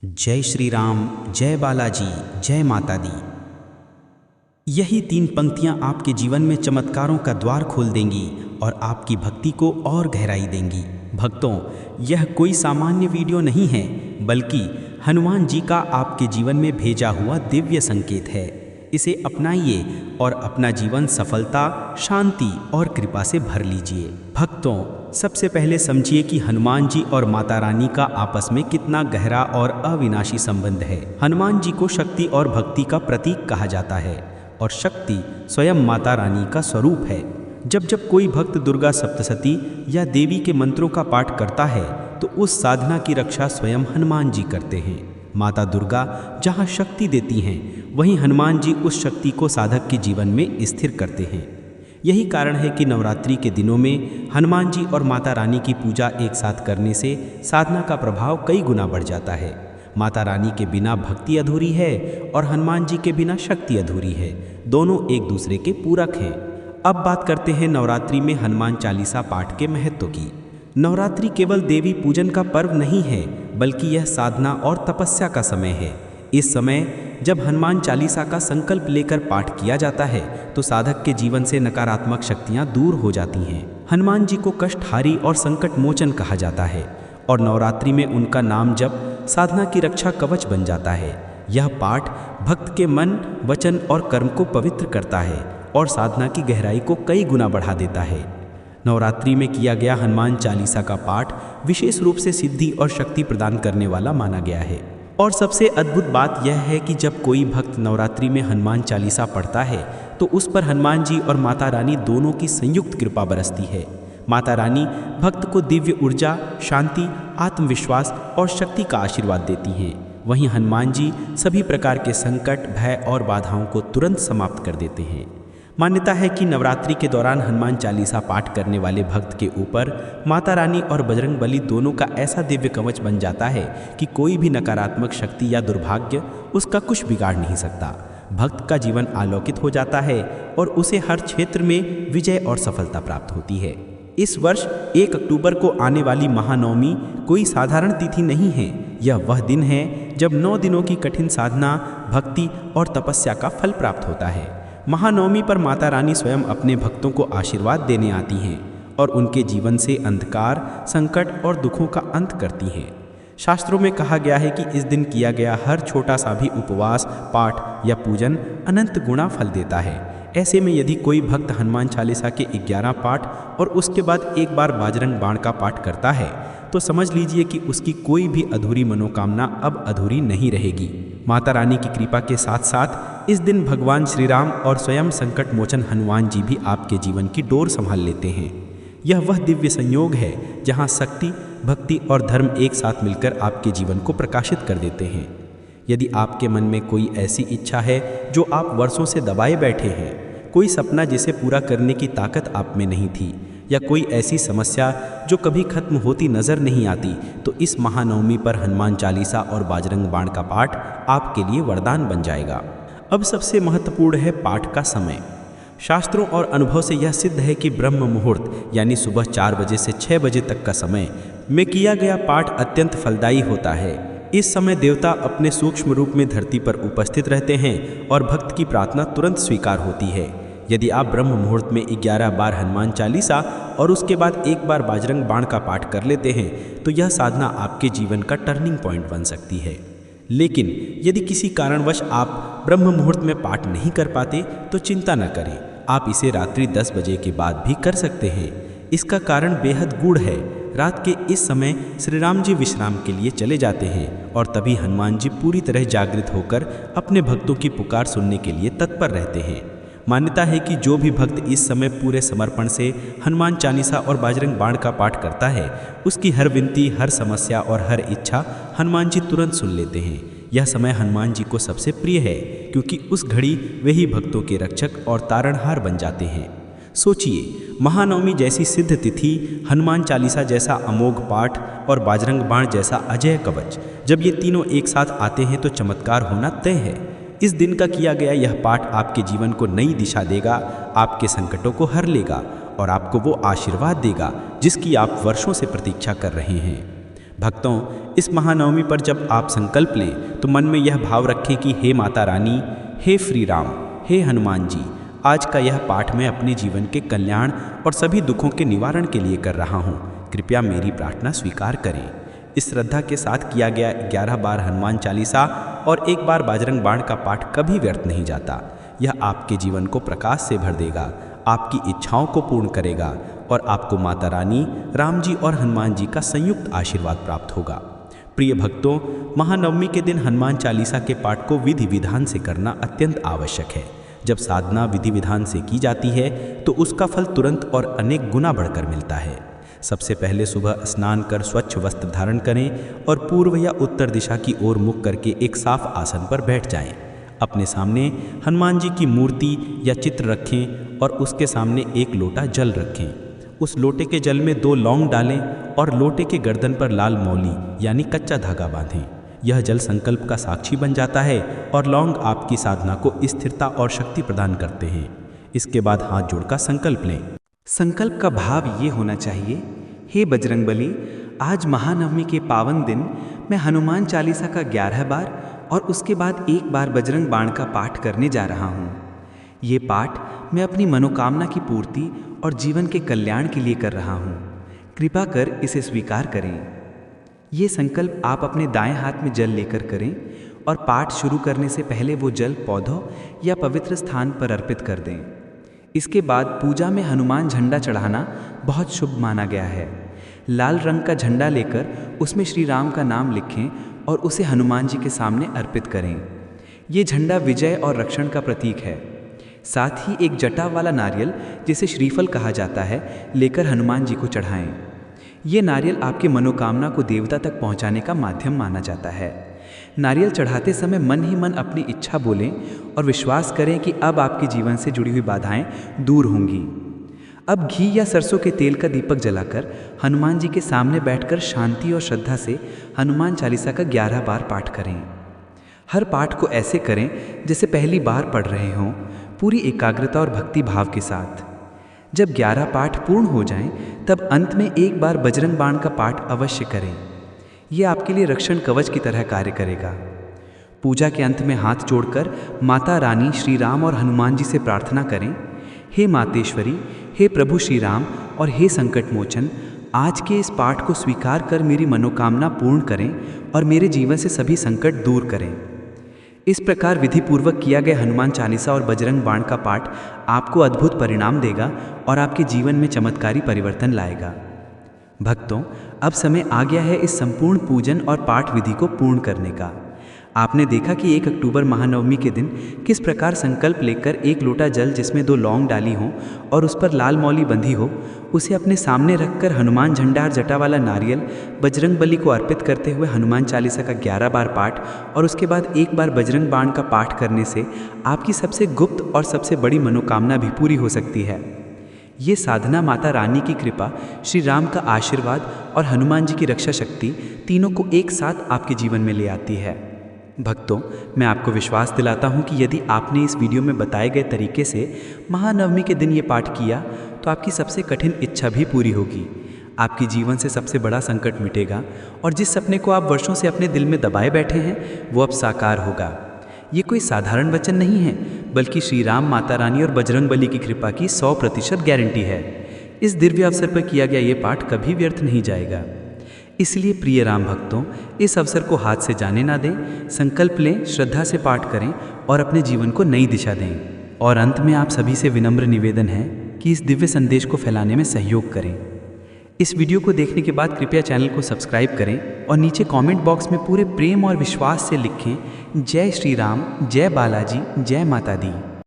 जय श्री राम, जय बालाजी, जय माता दी। यही 3 पंक्तियां आपके जीवन में चमत्कारों का द्वार खोल देंगी और आपकी भक्ति को और गहराई देंगी। भक्तों, यह कोई सामान्य वीडियो नहीं है, बल्कि हनुमान जी का आपके जीवन में भेजा हुआ दिव्य संकेत है। इसे अपनाइए और अपना जीवन सफलता, शांति और कृपा से भर लीजिए। भक्तों, सबसे पहले समझिए कि हनुमान जी और माता रानी का आपस में कितना गहरा और अविनाशी संबंध है। हनुमान जी को शक्ति और भक्ति का प्रतीक कहा जाता है और शक्ति स्वयं माता रानी का स्वरूप है। जब जब कोई भक्त दुर्गा सप्तशती या देवी के मंत्रों का पाठ करता है तो उस साधना की रक्षा स्वयं हनुमान जी करते हैं। माता दुर्गा जहाँ शक्ति देती हैं, वहीं हनुमान जी उस शक्ति को साधक के जीवन में स्थिर करते हैं। यही कारण है कि नवरात्रि के दिनों में हनुमान जी और माता रानी की पूजा एक साथ करने से साधना का प्रभाव कई गुना बढ़ जाता है। माता रानी के बिना भक्ति अधूरी है और हनुमान जी के बिना शक्ति अधूरी है। दोनों एक दूसरे के पूरक हैं। अब बात करते हैं नवरात्रि में हनुमान चालीसा पाठ के महत्व की। नवरात्रि केवल देवी पूजन का पर्व नहीं है, बल्कि यह साधना और तपस्या का समय है। इस समय जब हनुमान चालीसा का संकल्प लेकर पाठ किया जाता है तो साधक के जीवन से नकारात्मक शक्तियां दूर हो जाती हैं। हनुमान जी को कष्टहारी और संकट मोचन कहा जाता है और नवरात्रि में उनका नाम जप साधना की रक्षा कवच बन जाता है। यह पाठ भक्त के मन, वचन और कर्म को पवित्र करता है और साधना की गहराई को कई गुना बढ़ा देता है। नवरात्रि में किया गया हनुमान चालीसा का पाठ विशेष रूप से सिद्धि और शक्ति प्रदान करने वाला माना गया है। और सबसे अद्भुत बात यह है कि जब कोई भक्त नवरात्रि में हनुमान चालीसा पढ़ता है तो उस पर हनुमान जी और माता रानी दोनों की संयुक्त कृपा बरसती है। माता रानी भक्त को दिव्य ऊर्जा, शांति, आत्मविश्वास और शक्ति का आशीर्वाद देती हैं। वहीं हनुमान जी सभी प्रकार के संकट, भय और बाधाओं को तुरंत समाप्त कर देते हैं। मान्यता है कि नवरात्रि के दौरान हनुमान चालीसा पाठ करने वाले भक्त के ऊपर माता रानी और बजरंगबली दोनों का ऐसा दिव्य कवच बन जाता है कि कोई भी नकारात्मक शक्ति या दुर्भाग्य उसका कुछ बिगाड़ नहीं सकता। भक्त का जीवन आलोकित हो जाता है और उसे हर क्षेत्र में विजय और सफलता प्राप्त होती है। इस वर्ष 1 अक्टूबर को आने वाली महानवमी कोई साधारण तिथि नहीं है। यह वह दिन है जब 9 दिनों की कठिन साधना, भक्ति और तपस्या का फल प्राप्त होता है। महानवमी पर माता रानी स्वयं अपने भक्तों को आशीर्वाद देने आती हैं और उनके जीवन से अंधकार, संकट और दुखों का अंत करती हैं। शास्त्रों में कहा गया है कि इस दिन किया गया हर छोटा सा भी उपवास, पाठ या पूजन अनंत गुणा फल देता है। ऐसे में यदि कोई भक्त हनुमान चालीसा के 11 पाठ और उसके बाद एक बार बजरंग बाण का पाठ करता है तो समझ लीजिए कि उसकी कोई भी अधूरी मनोकामना अब अधूरी नहीं रहेगी। माता रानी की कृपा के साथ साथ इस दिन भगवान श्री राम और स्वयं संकट मोचन हनुमान जी भी आपके जीवन की डोर संभाल लेते हैं। यह वह दिव्य संयोग है जहाँ शक्ति, भक्ति और धर्म एक साथ मिलकर आपके जीवन को प्रकाशित कर देते हैं। यदि आपके मन में कोई ऐसी इच्छा है जो आप वर्षों से दबाए बैठे हैं, कोई सपना जिसे पूरा करने की ताकत आप में नहीं थी, या कोई ऐसी समस्या जो कभी खत्म होती नजर नहीं आती, तो इस महानवमी पर हनुमान चालीसा और बजरंग बाण का पाठ आपके लिए वरदान बन जाएगा। अब सबसे महत्वपूर्ण है पाठ का समय। शास्त्रों और अनुभव से यह सिद्ध है कि ब्रह्म मुहूर्त यानी सुबह 4 बजे से 6 बजे तक का समय में किया गया पाठ अत्यंत फलदायी होता है। इस समय देवता अपने सूक्ष्म रूप में धरती पर उपस्थित रहते हैं और भक्त की प्रार्थना तुरंत स्वीकार होती है। यदि आप ब्रह्म मुहूर्त में 11 बार हनुमान चालीसा और उसके बाद एक बार बजरंग बाण का पाठ कर लेते हैं तो यह साधना आपके जीवन का टर्निंग पॉइंट बन सकती है। लेकिन यदि किसी कारणवश आप ब्रह्म मुहूर्त में पाठ नहीं कर पाते तो चिंता न करें, आप इसे रात्रि 10 बजे के बाद भी कर सकते हैं। इसका कारण बेहद गूढ़ है। रात के इस समय श्री राम जी विश्राम के लिए चले जाते हैं और तभी हनुमान जी पूरी तरह जागृत होकर अपने भक्तों की पुकार सुनने के लिए तत्पर रहते हैं। मान्यता है कि जो भी भक्त इस समय पूरे समर्पण से हनुमान चालीसा और बजरंग बाण का पाठ करता है, उसकी हर विनती, हर समस्या और हर इच्छा हनुमान जी तुरंत सुन लेते हैं। यह समय हनुमान जी को सबसे प्रिय है क्योंकि उस घड़ी वे ही भक्तों के रक्षक और तारणहार बन जाते हैं। सोचिए, महानवमी जैसी सिद्ध तिथि, हनुमान चालीसा जैसा अमोघ पाठ और बजरंग बाण जैसा अजय कवच, जब ये तीनों एक साथ आते हैं तो चमत्कार होना तय है। इस दिन का किया गया यह पाठ आपके जीवन को नई दिशा देगा, आपके संकटों को हर लेगा और आपको वो आशीर्वाद देगा जिसकी आप वर्षों से प्रतीक्षा कर रहे हैं। भक्तों, इस महानवमी पर जब आप संकल्प लें तो मन में यह भाव रखें कि हे माता रानी, हे श्री राम, हे हनुमान जी, आज का यह पाठ मैं अपने जीवन के कल्याण और सभी दुखों के निवारण के लिए कर रहा हूँ। कृपया मेरी प्रार्थना स्वीकार करें। इस श्रद्धा के साथ किया गया 11 बार हनुमान चालीसा और 1 बार बजरंग बाण का पाठ कभी व्यर्थ नहीं जाता। यह आपके जीवन को प्रकाश से भर देगा, आपकी इच्छाओं को पूर्ण करेगा और आपको माता रानी, राम जी और हनुमान जी का संयुक्त आशीर्वाद प्राप्त होगा। प्रिय भक्तों, महानवमी के दिन हनुमान चालीसा के पाठ को विधि विधान से करना अत्यंत आवश्यक है। जब साधना विधि विधान से की जाती है तो उसका फल तुरंत और अनेक गुना बढ़कर मिलता है। सबसे पहले सुबह स्नान कर स्वच्छ वस्त्र धारण करें और पूर्व या उत्तर दिशा की ओर मुख करके एक साफ आसन पर बैठ जाएं। अपने सामने हनुमान जी की मूर्ति या चित्र रखें और उसके सामने एक लोटा जल रखें। उस लोटे के जल में 2 लौंग डालें और लोटे के गर्दन पर लाल मौली यानी कच्चा धागा बांधें। यह जल संकल्प का साक्षी बन जाता है और लौंग आपकी साधना को स्थिरता और शक्ति प्रदान करते हैं। इसके बाद हाथ जोड़कर संकल्प लें। संकल्प का भाव ये होना चाहिए, हे बजरंगबली, आज महानवमी के पावन दिन मैं हनुमान चालीसा का 11 बार और उसके बाद 1 बार बजरंग बाण का पाठ करने जा रहा हूँ। ये पाठ मैं अपनी मनोकामना की पूर्ति और जीवन के कल्याण के लिए कर रहा हूँ। कृपा कर इसे स्वीकार करें। ये संकल्प आप अपने दाएं हाथ में जल लेकर करें और पाठ शुरू करने से पहले वो जल पौधों या पवित्र स्थान पर अर्पित कर दें। इसके बाद पूजा में हनुमान झंडा चढ़ाना बहुत शुभ माना गया है। लाल रंग का झंडा लेकर उसमें श्री राम का नाम लिखें और उसे हनुमान जी के सामने अर्पित करें। ये झंडा विजय और रक्षण का प्रतीक है। साथ ही एक जटा वाला नारियल, जिसे श्रीफल कहा जाता है, लेकर हनुमान जी को चढ़ाएं। ये नारियल आपकी मनोकामना को देवता तक पहुंचाने का माध्यम माना जाता है। नारियल चढ़ाते समय मन ही मन अपनी इच्छा बोलें और विश्वास करें कि अब आपके जीवन से जुड़ी हुई बाधाएं दूर होंगी। अब घी या सरसों के तेल का दीपक जलाकर हनुमान जी के सामने बैठकर शांति और श्रद्धा से हनुमान चालीसा का 11 बार पाठ करें। हर पाठ को ऐसे करें जैसे पहली बार पढ़ रहे हों, पूरी एकाग्रता और भक्ति भाव के साथ। जब 11 पाठ पूर्ण हो जाएं, तब अंत में 1 बार बजरंग बाण का पाठ अवश्य करें। यह आपके लिए रक्षण कवच की तरह कार्य करेगा। पूजा के अंत में हाथ जोड़कर माता रानी, श्री राम और हनुमान जी से प्रार्थना करें, हे मातेश्वरी, हे प्रभु श्री राम और हे संकट मोचन, आज के इस पाठ को स्वीकार कर मेरी मनोकामना पूर्ण करें और मेरे जीवन से सभी संकट दूर करें। इस प्रकार विधिपूर्वक किया गया हनुमान चालीसा और बजरंग बाण का पाठ आपको अद्भुत परिणाम देगा और आपके जीवन में चमत्कारी परिवर्तन लाएगा। भक्तों, अब समय आ गया है इस संपूर्ण पूजन और पाठ विधि को पूर्ण करने का। आपने देखा कि 1 अक्टूबर महानवमी के दिन किस प्रकार संकल्प लेकर एक लोटा जल जिसमें 2 लौंग डाली हों और उस पर लाल मौली बंधी हो, उसे अपने सामने रखकर हनुमान झंडा और जटा वाला नारियल बजरंगबली को अर्पित करते हुए हनुमान चालीसा का 11 बार पाठ और उसके बाद 1 बार बजरंग बाण का पाठ करने से आपकी सबसे गुप्त और सबसे बड़ी मनोकामना भी पूरी हो सकती है। ये साधना माता रानी की कृपा, श्री राम का आशीर्वाद और हनुमान जी की रक्षा शक्ति तीनों को एक साथ आपके जीवन में ले आती है। भक्तों, मैं आपको विश्वास दिलाता हूँ कि यदि आपने इस वीडियो में बताए गए तरीके से महानवमी के दिन ये पाठ किया तो आपकी सबसे कठिन इच्छा भी पूरी होगी। आपके जीवन से सबसे बड़ा संकट मिटेगा और जिस सपने को आप वर्षों से अपने दिल में दबाए बैठे हैं वो अब साकार होगा। ये कोई साधारण वचन नहीं है, बल्कि श्री राम, माता रानी और बजरंगबली की कृपा की 100% गारंटी है। इस दिव्य अवसर पर किया गया ये पाठ कभी व्यर्थ नहीं जाएगा। इसलिए प्रिय राम भक्तों, इस अवसर को हाथ से जाने ना दें, संकल्प लें, श्रद्धा से पाठ करें और अपने जीवन को नई दिशा दें। और अंत में आप सभी से विनम्र निवेदन है कि इस दिव्य संदेश को फैलाने में सहयोग करें। इस वीडियो को देखने के बाद कृपया चैनल को सब्सक्राइब करें और नीचे कमेंट बॉक्स में पूरे प्रेम और विश्वास से लिखें, जय श्री राम, जय बालाजी, जय माता दी।